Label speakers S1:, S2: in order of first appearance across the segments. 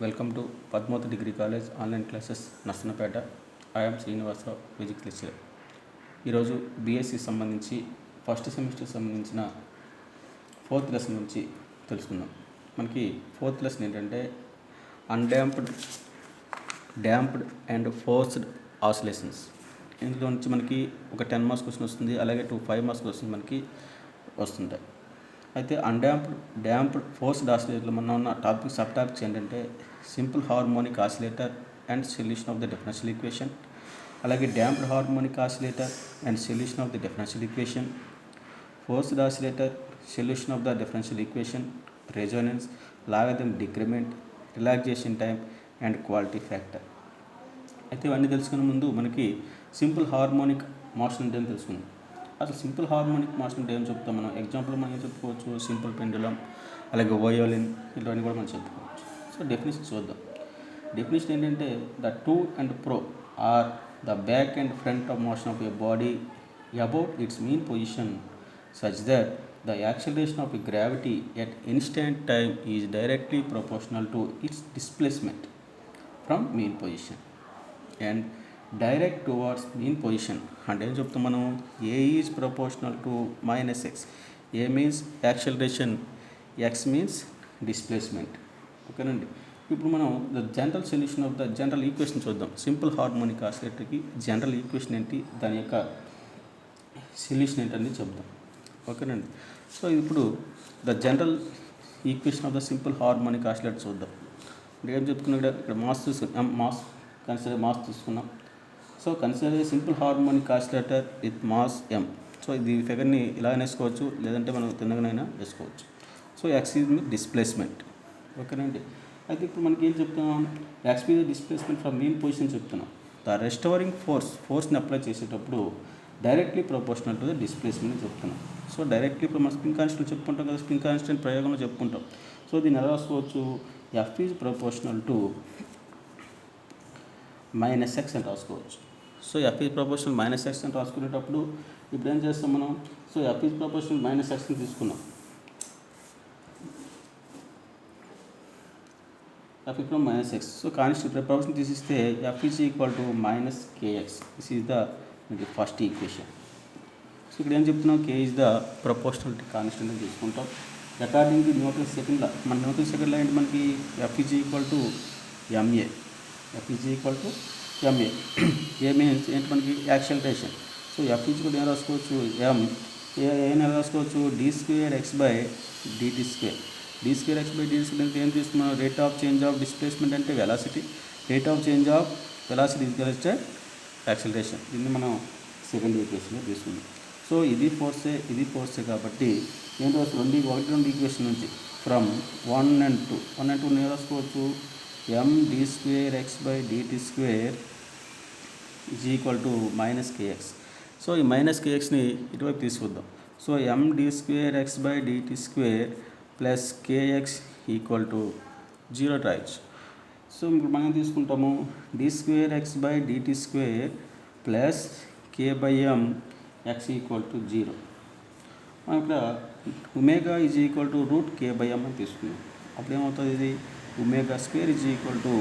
S1: Welcome to Padmota Degree College online classes Narasannapeta. I'm Srinivasarao, physics lecturer. ఈరోజు BSc సంబంధించి first semester సంబంధించిన fourth lesson నుంచి తెలుసుకుందాం. మనకి ఫోర్త్ లెసన్ ఏంటంటే undamped, damped and forced oscillations. ఇందులో నుంచి మనకి ఒక 10 మార్క్స్ క్వశ్చన్ వస్తుంది, అలాగే 5 మార్క్స్ క్వశ్చన్ మనకి వస్తుంటాయి. అయితే అన్డాంప్డ్, డాంప్డ్, ఫోర్స్డ్ ఆసిలేటర్లో మనం ఉన్న సబ్ టాపిక్స్ ఏంటంటే simple harmonic oscillator and solution of the differential equation, అలాగే damped harmonic oscillator and solution of the differential equation, forced oscillator, solution of the differential equation, resonance, logarithm decrement, relaxation time and quality factor. అయితే ఇవన్నీ తెలుసుకునే ముందు మనకి simple harmonic motion అంటే ఏం తెలుసుకుందాం. అసలు సింపుల్ హార్మోనిక్ మోషన్ అంటే ఏం చెప్తాం మనం? ఎగ్జాంపుల్ మనం ఏం చెప్పుకోవచ్చు? సింపుల్ పెండులం, అలాగే వయోలిన్, ఇవన్నీ కూడా మనం చెప్పుకోవచ్చు. సో డెఫినేషన్ చూద్దాం. డెఫినేషన్ ఏంటంటే the to and fro or the back and front of motion of a body about its mean position such that the acceleration of a gravity at instant time is directly proportional to its displacement from mean position and direct towards mean position. అంటే ఏం చెప్తాం మనం? A is proportional to minus X. A means acceleration, X means displacement. ఓకేనండి. ఇప్పుడు మనం the general solution of the general equation చూద్దాం. Simple harmonic ఆసిలేటర్కి general equation ఏంటి, దాని యొక్క సొల్యూషన్ ఏంటని చెప్దాం. ఓకేనండి. సో ఇప్పుడు the general equation of the simple harmonic oscillator చూద్దాం. అంటే ఏం చెప్పుకున్నాం? ఇక్కడ మాస్ తీసుకున్నాం, మాస్ తీసుకున్నాం. So consider a simple harmonic oscillator with mass M. So ఇది ఫిగర్ని ఇలా వేసుకోవచ్చు, లేదంటే మనం తిన్నగానైనా వేసుకోవచ్చు. So X is displacement. ఓకేనండి. అయితే ఇప్పుడు మనకి ఏం చెప్తున్నాం? X is displacement from mean position చెప్తున్నాం. ద రెస్టోరింగ్ ఫోర్స్ని అప్లై చేసేటప్పుడు directly proportional to the displacement చెప్తున్నాం. సో డైరెక్ట్లీ ఇప్పుడు మనం స్ప్రింగ్ కాన్స్టెంట్ చెప్పుకుంటాం కదా, స్ప్రింగ్ కాన్స్టెంట్ ప్రయోగంలో చెప్పుకుంటాం. సో దీన్ని ఎలా రాసుకోవచ్చు? F is proportional to minus X అని రాసుకోవచ్చు. So F is proportional minus X అని రాసుకునేటప్పుడు ఇప్పుడు ఏం చేస్తాం మనం? So F is proportional minus ఎక్స్ని తీసుకున్నాం. F is minus X. So constant proportion తీసిస్తే F is equal to minus K X. This is the first equation. So ఇక్కడ ఏం చెప్తున్నాం? K is the proportionality constant అని తీసుకుంటాం. According to Newton second law, మన Newton second లా ఏంటి మనకి? F is equal to MA. F is equal to MA. A means ఏంటి మనకి? యాక్సలరేషన్. సో ఎఫ్ ఈజ్ కూడా ఏం రాసుకోవచ్చు? ఎం. ఏం రాసుకోవచ్చు? D square X by D T square. D square X by D T square అంటే ఏం తీసుకున్నాం? Rate of change of displacement అంటే velocity. Rate of change of velocity is acceleration. దీన్ని మనం సెకండ్ ఈక్వేషన్లో తీసుకుందాం. సో ఇది ఫోర్సే కాబట్టి ఏం రాసుకో? రెండు ఈక్వేషన్ నుంచి ఫ్రమ్ 1 and 2 నేను రాసుకోవచ్చు. M D square X by D T square is equal to minus K X. So ఈ మైనస్ కేఎక్స్ని ఇటువైపు తీసుకొద్దాం. So M D square X by D T square plus K X equal to 0 రాయొచ్చు. సో ఇప్పుడు మనం తీసుకుంటాము D square X by D T square plus K by M X equal to 0. మనం ఇక్కడ omega is equal to root K by M అని తీసుకున్నాం. అప్పుడు ఏమవుతుంది? ఇది omega square is equal to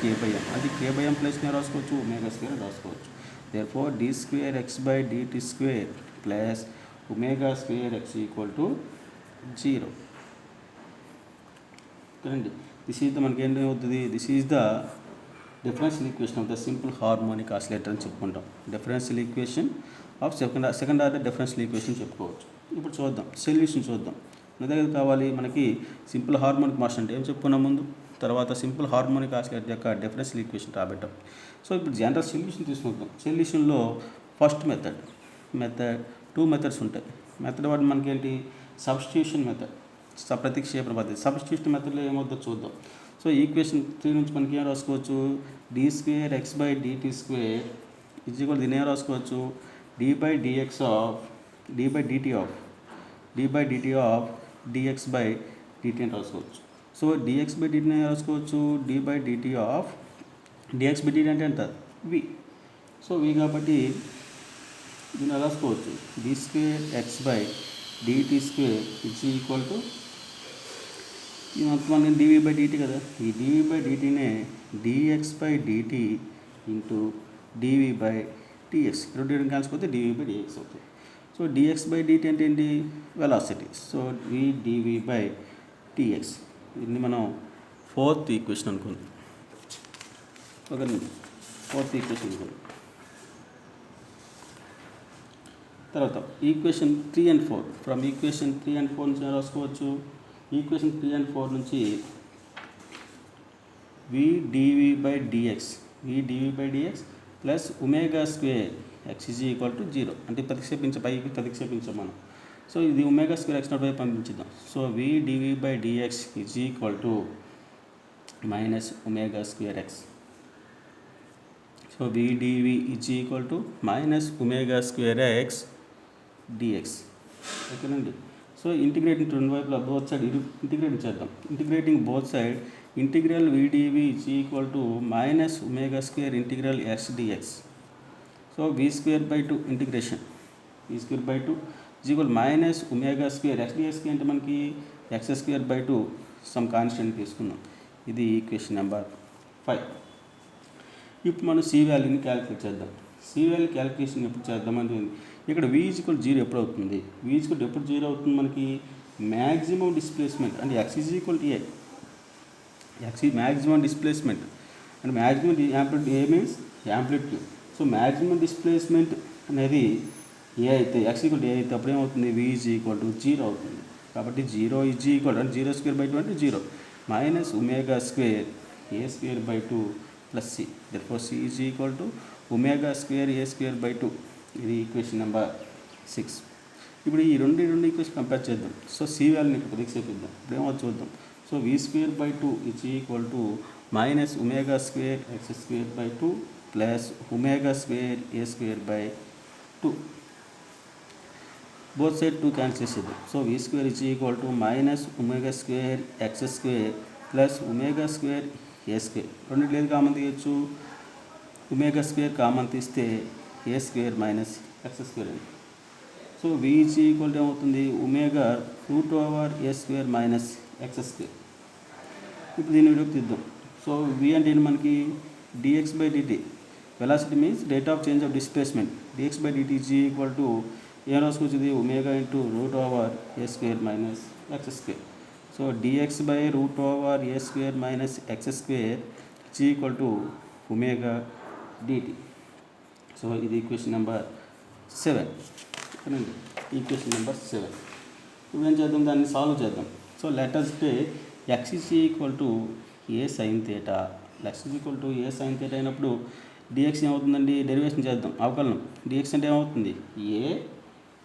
S1: K by M. అది కే బై ఎం ప్లస్ నేను రాసుకోవచ్చు, ఒమేగా స్క్వేర్ రాసుకోవచ్చు. Therefore D square X by D T square plus omega square X equal to 0. కదండి. దిస్ ఈజ్ ద మనకి ఏమవుతుంది? This is the differential equation of the simple harmonic oscillator అని చెప్పుకుంటాం. Differential equation of second order differential equation చెప్పుకోవచ్చు. ఇప్పుడు చూద్దాం, solution చూద్దాం. మన దగ్గర కావాలి మనకి సింపుల్ హార్మోనిక్ మోషన్ అంటే ఏం చెప్పుకున్నాం ముందు, తర్వాత సింపుల్ హార్మోనిక్ ఆసిలేటర్ యొక్క డిఫరెన్షియల్ ఈక్వేషన్ రాబెట్టాం. సో ఇప్పుడు జనరల్ సొల్యూషన్ తీసుకుంటాం. సొల్యూషన్లో ఫస్ట్ మెథడ్ 2 మెథడ్స్ ఉంటాయి. మెథడ్ 1 మనకి ఏంటి? సబ్స్టిట్యూషన్ మెథడ్, ప్రతిక్షేపణ పద్ధతి. సబ్స్టిట్యూషన్ మెథడ్లో ఏమవుతుందో చూద్దాం. సో ఈక్వేషన్ 3 నుంచి మనకి ఏం రాసుకోవచ్చు? D square X by D T square is equal దీన్ని ఏం రాసుకోవచ్చు? D by D T of D X by D T అని రాసుకోవచ్చు. సో డిఎక్స్ బై డిటిని రాసుకోవచ్చు D by D T of D X by D T అంటే ఎంత? వి. సో వి కాబట్టి దీన్ని రాసుకోవచ్చు D square X by D T square is equal to ఈ మొత్తం మనకి dv బై dt కదా, ఈ dv బై dtనే dx by dt into dv by dx, రెండు క్యాన్సిల్ పోతే dv బై dx అవుతుంది. సో dx బై dt అంటే ఏంటి, velocity. So v dv by dx, దీన్ని మనం ఫోర్త్ ఈక్వేషన్ అనుకుందాం. ఓకే, ఫోర్త్ ఈక్వేషన్ అనుకుందాం. తర్వాత equation 3 and 4, from equation 3 and 4 నుంచి రాసుకోవచ్చు. ఈక్వేషన్ 3 and 4 నుంచి v dv by dx, v dv by dx plus omega square x is equal to 0, అంటే పైకి ప్రతిక్షేపించాం మనం. సో ఇది ఒమేగా స్క్వేర్ x నాట్ పై పంపించుద్దాం. So v dv by dx is equal to minus omega square x. So v dv is equal to minus omega square x dx. ఓకేనండి. So integrating రెండు వైపులా బోత్ సైడ్ ఇంటిగ్రేట్ చేద్దాం. Integrating both side integral v dv is equal to minus omega square integral x dx. So v square by 2 integration v square by 2 is equal minus omega square x dxకి అంటే మనకి x square by 2 some constant తీసుకుందాం. ఇది equation number 5. ఇప్పుడు మనం C వాల్యూని calculate చేద్దాం. C value calculation ఎప్పుడు చేద్దామని, ఇక్కడ v ఈక్వల్ 0 ఎప్పుడు అవుతుంది, v ఈక్వల్ ఎప్పుడు 0 అవుతుంది మనకి, మ్యాక్సిమం డిస్ప్లేస్మెంట్ అంటే x is equal to a, x ఈ maximum displacement and maximum amplitude a means amplitude. So maximum displacement అనేది ఏ అయితే x ఈక్వల్ టు a అయితే అప్పుడు ఏమవుతుంది, v ఈజ్ ఈక్వల్ టు 0 అవుతుంది. కాబట్టి 0 ఈజ్ ఈక్వల్ అంటే 0 స్క్వేర్ బై 2 అంటే 0 minus omega square a square by 2 plus c. therefore c is equal to omega square a square by 2. ఇది ఈక్వేషన్ నెంబర్ 6. ఇప్పుడు ఈ రెండు ఈక్వేషన్ కంపేర్ చేద్దాం. సో సి వాల్యూని ఇక్కడ ప్రతిక్షేపిద్దాం. ఇప్పుడు ఏమో చూద్దాం. So v square by 2 is equal to minus omega square x square by 2 plus omega square a square by 2. Both side 2 cancel చేసేద్దాం. So v square is equal to minus omega square x square plus omega square a square. రెండు లేదు common తీయచ్చు. Omega square common తీస్తే a square minus x square అండి. So v is equal to ఏమవుతుంది, omega root over a square minus x square. ఇప్పుడు దీన్ని విడోకి తీద్దాం. So v అంటే ఏంటి మనకి, dx by dt, velocity means rate of change of displacement. dx by dt is equal to ఏం రాసుకొచ్చింది, omega into root over a square minus x square. So dx by root over a square minus x square is equal to omega dt. So ఇది equation number 7. ఓకేనండి, equation number 7. ఇప్పుడు ఏం చేద్దాం, దాన్ని solve చేద్దాం. So let us take x is equal to a sine theta. x is equal to a sine theta అయినప్పుడు dx ఏమవుతుందండి, derivation చేద్దాం. అవకలనం dx అంటే ఏమవుతుంది, a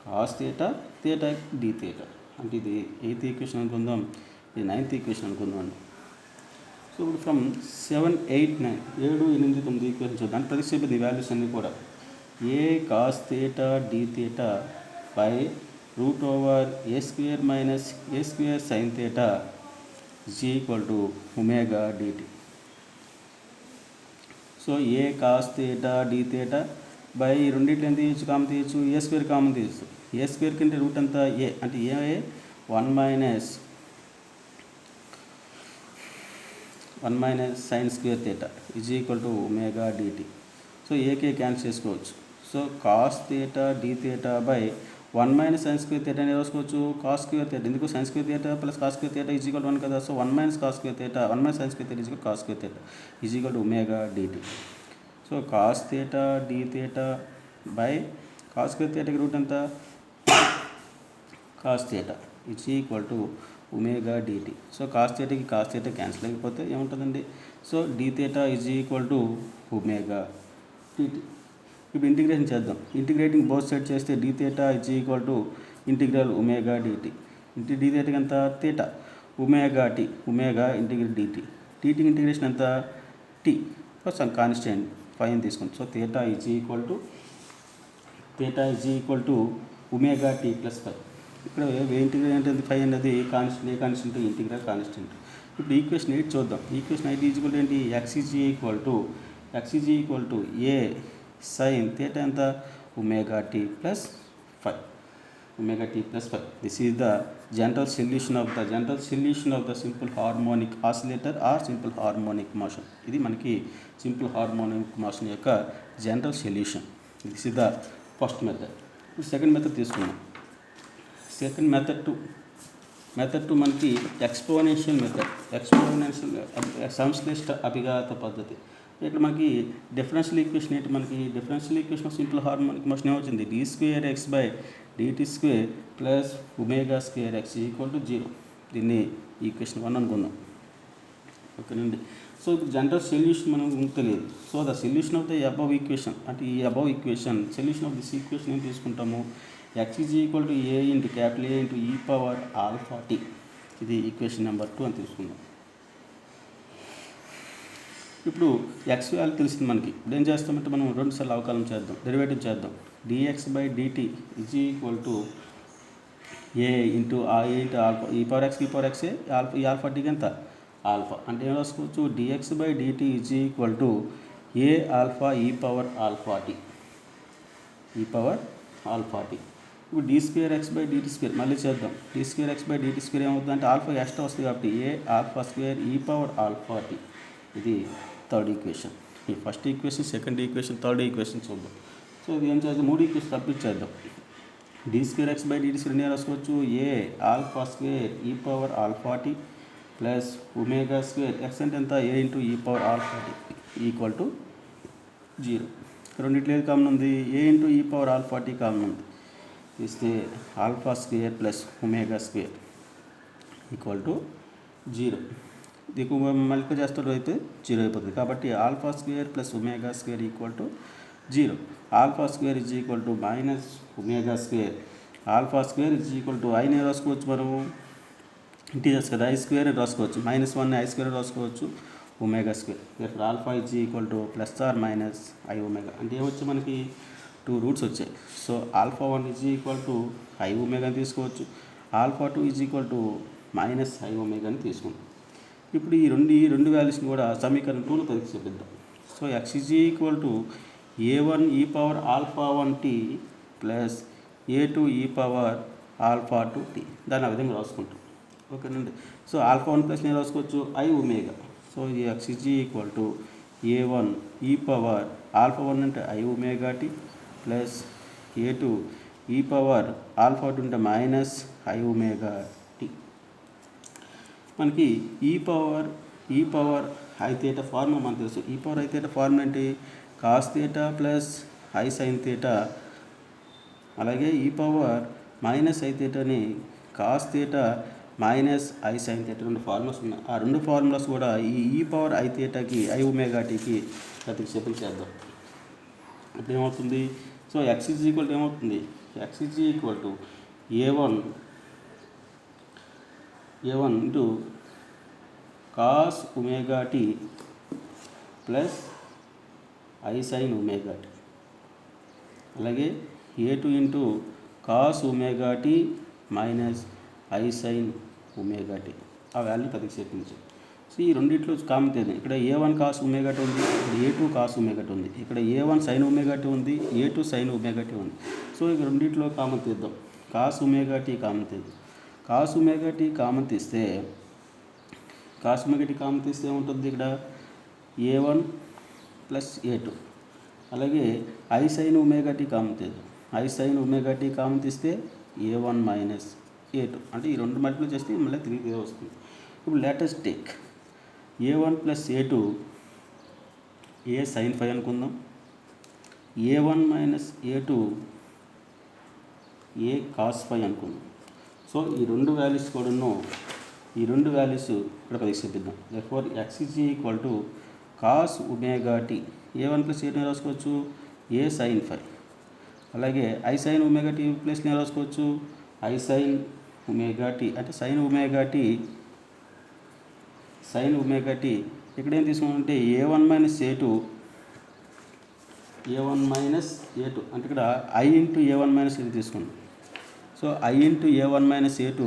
S1: cos theta theta d theta. అంటే ఇది 8th ఈక్వేషన్ అనుకుందాం, ఇది 9th ఈక్వేషన్ అనుకుందాం. సో ఇప్పుడు ఫ్రమ్ 7, 8, 9 7, 8, 9 ఈక్వేషన్ చూద్దాం. అంటే ప్రతిక్షేపింది వాల్యూస్ అన్నీ కూడా a cos theta d theta by root over a square minus a square sine theta is equal to omega dt. So a cos theta d theta by రెండింటిని ఎంత తీయచ్చు, common తీయచ్చు, ఏ square common తీయచ్చు. ఏ square కంటే route అంతా a, అంటే a 1 minus sine square theta is equal to omega dt. So ఏకే cancel చేసుకోవచ్చు. So cos theta d theta by 1 minus sine square theta అని రాసుకోవచ్చు. కాస్ స్క్వేర్ థీటా, ఎందుకు sine square theta plus cos square theta is equal 1 కదా. So 1 minus cos square theta 1 minus sine square theta is equal cos square theta is equal to omega dt. So cos theta d theta by cos square థీటాకి root ఎంత, cos theta is equal to omega dt. So cos థీటాకి cos theta cancel అయిపోతే ఏముంటుందండి, so d theta is equal to omega dt. ఇప్పుడు integration చేద్దాం. Integrating both side చేస్తే d theta is equal to integral omega dt. D థీటాకి ఎంత, theta omega t, omega integral dt. Dt integration ఎంత, t some constant 5 అని తీసుకోండి. So theta is equal to omega t plus 5. ఇక్కడ integral అంటే 5 అనేది constant, a constant, integral constant. ఇప్పుడు equation 8 చూద్దాం. ఈక్వేషన్ 8 ఈజ్ ఈక్వల్ ఏంటి, x is equal to a sine theta ఎంత, omega t plus 5. omega t plus phi. This is the general solution of the simple harmonic oscillator or simple harmonic motion. ఇది మనకి simple harmonic motion యొక్క general solution. This is the first method. Second method తీసుకున్నాం. Second method to మనకి exponential సంశ్లిష్ట అభిఘాత పద్ధతి. ఇక్కడ మనకి differential equation ఏంటి? మనకి differential equation simple harmonic motion ఏమవుతుంది? d2x/dt² plus ω²x equal to 0. దీన్ని ఈక్వేషన్ 1 అనుకుందాం. ఓకేనండి. సో జనరల్ సొల్యూషన్ మనకు తెలియదు. So the solution of the above equation అంటే ఈ above equation solution of this equation ఏం తీసుకుంటాము? x is equal to A into capital A into e⁻⁴t. ఇది ఈక్వేషన్ నెంబర్ 2 అని తీసుకుందాం. ఇప్పుడు x వాల్యూ తెలిసింది మనకి. ఇప్పుడు ఏం చేస్తామంటే మనం 2 సార్లు అవకలనం చేద్దాం, డెరివేటివ్ చేద్దాం. dx/dt is equal to A into alpha e⁻x ఈ ఆల్ఫాటీకి ఎంత? ఆల్ఫా. అంటే ఏం రాసుకోవచ్చు? dx/dt is equal to A alpha e⁻⁴t. ఇప్పుడు d2x/dt², మళ్ళీ చేద్దాం. d2x/dt² ఏమవుతుంది అంటే ఆల్ఫా ఎక్స్ట్రా వస్తుంది కాబట్టి A ఆల్ఫా² e⁻⁴t. ఇది థర్డ్ ఈక్వేషన్. ఈ first equation, second equation, third equation చూద్దాం. సో ఇది ఏం చేద్దాం? 3 ఈక్వేషన్ కంప్లీట్ చేద్దాం. d2x/dt² రాసుకోవచ్చు A ఆల్ఫా² e⁻⁴t ప్లస్ ω² x అంటే ఎంత? A into e⁻⁴t equal to 0. రెండిట్లో ఏది కామన్ ఉంది? A ఇంటూ e⁻⁴t కామన్ ఉంది. ఇస్తే α² ప్లస్ ω² ఈక్వల్ టు 0. దీనికి మళ్ళీ చేస్తాడు అయితే 0 అయిపోతుంది. కాబట్టి α² plus ω² equal to 0. α² is equal to minus ω². α² is equal to ఐని రాసుకోవచ్చు మనము, ఇంటీజర్స్ కదా, i² రాసుకోవచ్చు. -1 i² రాసుకోవచ్చు, ω². ఇప్పుడు alpha is equal to plus or minus iω. అంటే ఏమొచ్చు మనకి? 2 రూట్స్ వచ్చాయి. So α1 is equal to iω అని తీసుకోవచ్చు, α2 is equal to minus iω అని తీసుకుంటాం. ఇప్పుడు ఈ రెండు వాల్యూస్ని కూడా సమీకరణం 2లో ప్రతిక్షేపిద్దాం. So x is equal to A1 e⁻⁴1t plus A2 e⁻⁴2t. దాన్ని ఆ విధంగా రాసుకుంటాం. ఓకేనండి. సో α1 ప్లస్ నేను రాసుకోవచ్చు iω. సో ఈ x is equal to A1 e⁻⁴1 అంటే iωt ప్లస్ A2 e⁻⁴2 అంటే మైనస్ iωt. మనకి ఈ పవర్ i⁻ ఫార్ములా మనకు తెలుసు. i⁻ ఫార్ములా ఏంటి? cos θ plus i sin θ. అలాగే e⁻−i⁻ని cos θ minus i sin θ. 2 formulas ఉన్నాయి. ఆ 2 ఫార్ములాస్ కూడా ఈ e⁻i⁻కి iωtకి ప్రతిక్షేపం చేద్దాం. ఇప్పుడు ఏమవుతుంది? So x is equal to ఏమవుతుంది? x is equal to A1 into cos ωt plus i sin ωt. అలాగే A2 into cos ωt minus i sin ωt. ఆ వాల్యూ ప్రతిక్షేపించు. సో ఈ రెండిట్లో కామన్ తేదీ ఇక్కడ A1 cos ωt ఉంది, ఇక్కడ A2 cos ωt ఉంది, ఇక్కడ A1 sin ωt ఉంది, A2 sin ωt ఉంది. సో ఇక రెండిట్లో కామన్ తీద్దాం. cos ωt కామన్ తీద్దాం. cos ωt కామన్ తీస్తే ఏముంటుంది? ఇక్కడ A1 ప్లస్ A2. అలాగే i sin ωt కామన్ తీద్దాం. i sin ωt కామన్ తీస్తే A1 మైనస్ A2. అంటే ఈ రెండు మల్టిప్లై చేస్తే మళ్ళీ 3 వస్తుంది. ఇప్పుడు latest take A1 plus A2 A sin φ అనుకుందాం. A1 minus A2 A cos φ అనుకుందాం. సో ఈ రెండు వాల్యూస్ ఇక్కడ ప్రతిక్షేపిద్దాం. therefore x is equal to cos ωt. A1 plus A2 రాసుకోవచ్చు A sin φ. అలాగే i sin ωt ప్లస్ నేను రాసుకోవచ్చు i sin ωt. అంటే sin ωt ఇక్కడ ఏం తీసుకుంటే A1 మైనస్ A2 అంటే ఇక్కడ i into A1 minus A2 తీసుకున్నాం. So i into A1 minus A2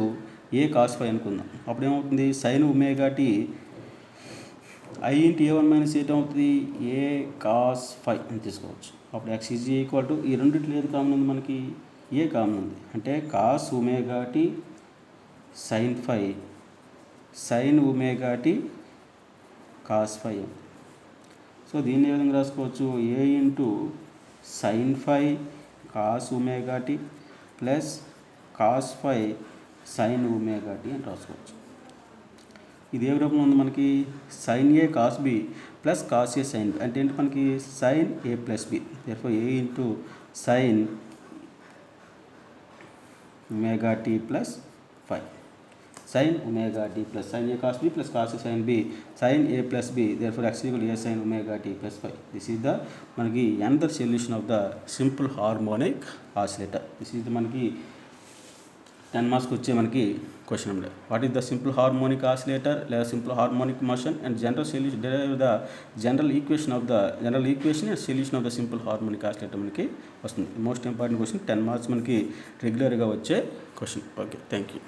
S1: A cos φ అనుకుందాం. అప్పుడు ఏమవుతుంది? sin ωt i into A1 minus A2 అవుతుంది A cos φ అని తీసుకోవచ్చు. అప్పుడు x ఈజ్ ఈక్వల్ టు ఈ రెండిట్లో ఏది కామన్ ఉంది మనకి? ఏ కామన్ ఉంది అంటే cos omega t sine phi sine omega t cos phi. So దీన్ని ఏ విధంగా రాసుకోవచ్చు, a into sine phi cos omega t plus cos phi sine omega t అని రాసుకోవచ్చు. ఇది ఏ రూపంలో ఉంది మనకి, sine a cos b plus cos a sine b అంటే ఏంటి మనకి sine a plus b. Therefore a into sine omega t plus phi sine omega t plus sine a cos b plus cos a sine b sine a plus b. Therefore x equal a sine omega t plus phi. This is the మనకి another solution of the simple harmonic oscillator. This is the మనకి 10 మార్క్స్కి వచ్చే మనకి question number. What is the simple harmonic oscillator లేదా simple harmonic motion and general solution derive the general equation and solution of the simple harmonic oscillator మనకి వస్తుంది. Most important question, 10 marks మనకి రెగ్యులర్గా వచ్చే క్వశ్చన్. Okay, thank you.